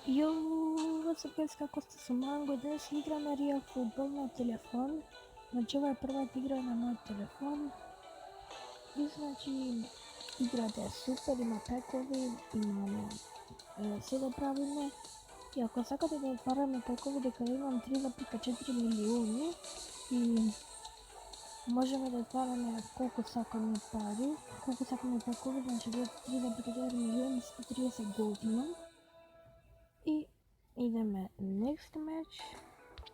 Јоу, вацапес, како сте со Манго? Денес играме Real Football на телефон. Значи, ова е првата игра на мојот телефон. И значи, играта е супер, има пекови, имаме се да правиме. И ако сакате да отвараме пекови, дека имам 3,4 милиони и можеме да отвараме колку сакаме пари, колку сакаме пекови, значи 3,4 милиони 130 голд имам. И идеме next match,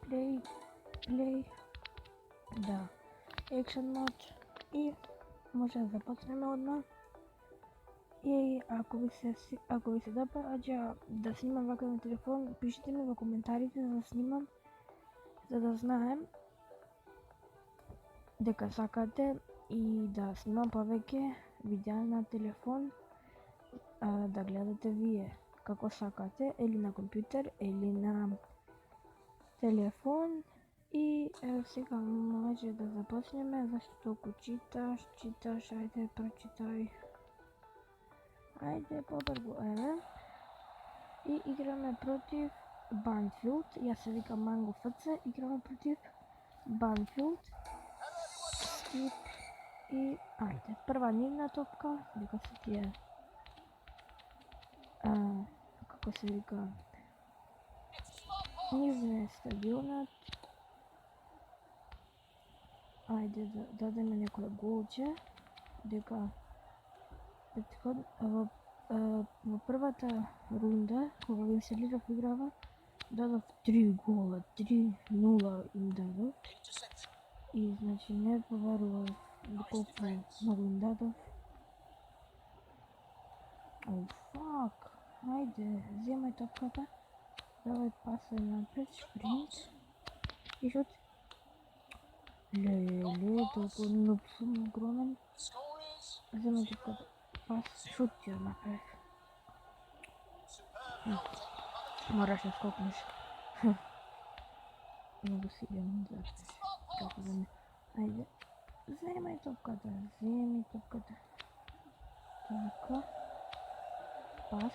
play, да, action mode и може да започнеме одма. И ако ви се допаѓа да снимам вака на телефон, пишете ми во коментарите да снимам, за да знаем дека сакате и да снимам повеќе видеа на телефон, да гледате вие како сакате, или на компјутер, или на телефон. И сега може да започнеме, зашто толку читаш, ајде прочитај. Ајде побрзо, еве. И играме против Банфилд, јас се викам Манго ФЦ, играме против Банфилд. Скип и ајде, прва нивна топка, дека се тие како се вика, нивне стадионот. Ајде да дадеме некој голче, дека во првата рунда, кога ги инсталирав играва, дадов 3 гола, 3-0 им дадов. И значи не поверував колку многу им дадов. О, фак! Ајде, земај топката, давај пасај напред, шпринт и шут. Леле, толку нуп сум огромен. Земај топката, пас, шут ја направив. Мораш да скокнеш. Многу силен заштеш. Како да не. Ајде, земај топката, Така. Пас.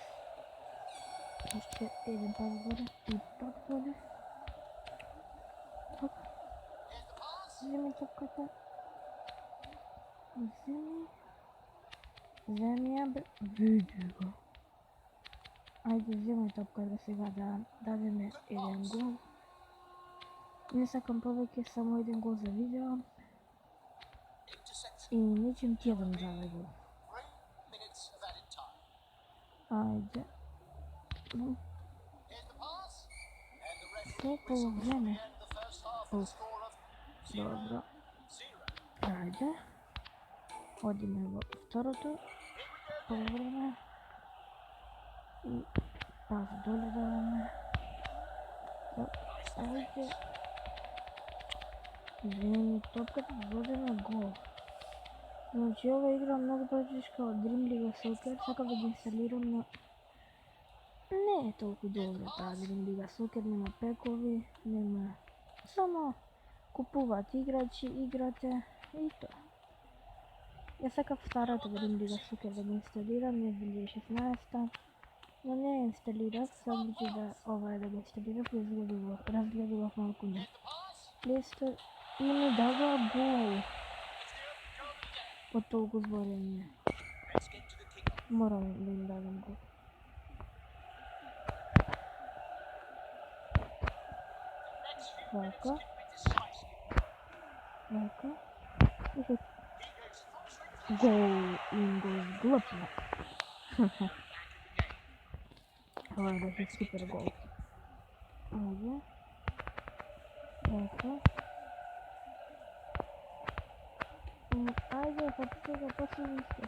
Уште еден пас горе и пак горе. Пак. Земај топката. Земи ја, бе. Види го. Ајде, земај топката сега да дадеме еден гол. Не сакам повеќе, само еден гол за видео. И нечем ти еден за гол. Ајде. Што полувреме? Добро. Ајде. Одиме во второто полувреме. И пас доле даваме. Ајде. Земи топката, водеме гол. Значи ова игра многу потешка од Dream League Soccer, сакав да ги инсталирам, но не е толку добра таа Dream League Soccer, нема пекови, нема, само купуваат играчи, играте и тоа. Ја сакав старата Dream League Soccer да ги инсталирам, 2016, но не ја инсталирав, се одлучив да ова е да го инсталирав и разгледував малку на Лестер и ми дава гол. Од толку зборење. Морам да им дадам гол. Вака. И шут. Гол им го изглъпна. Ова беше супер гол. Ајде. Вака. Ајде, сега последни сте.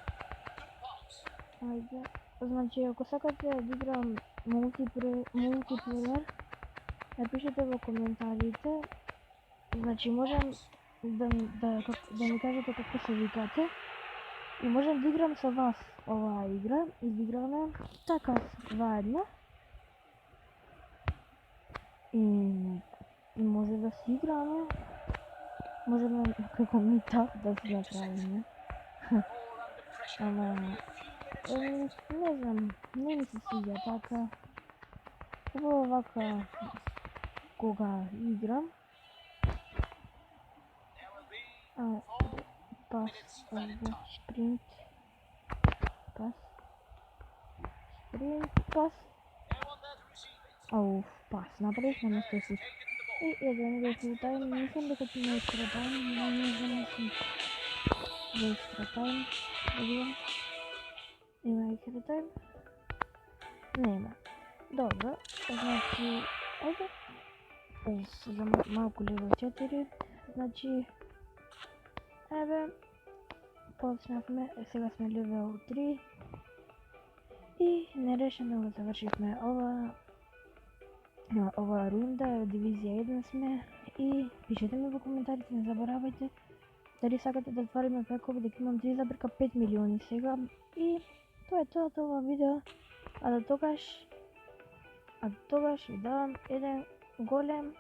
Ајде. Значи, ако сакате да играм мултиплеер, напишете во коментарите. Значи, можем да ми кажете како се викате. И можем да играм со вас оваа игра. И да играме така заедно. И може да си играме. Можеме како митап да се направиме. Ама, не знам, не ми се свиѓа така. Убаво вака кога играм. Пас, спринт, пас, пас направих на место си. И еден го фултайм, мислам дека ќе има екстра тайм, но не знам мислам за екстра тайм, да видам. Има екстра тайм? Нема. Добро, значи, ајде. За малку лево 4, значи, еве, почнавме, сега сме левел 3 и нерешено го завршивме ова рунда, дивизија 1 сме и пишете ми во коментарите, не заборавајте дали сакате да отвориме пекови, дека имам 3,5 милиони сега и тоа е тоа ова видео, а до тогаш ви давам еден голем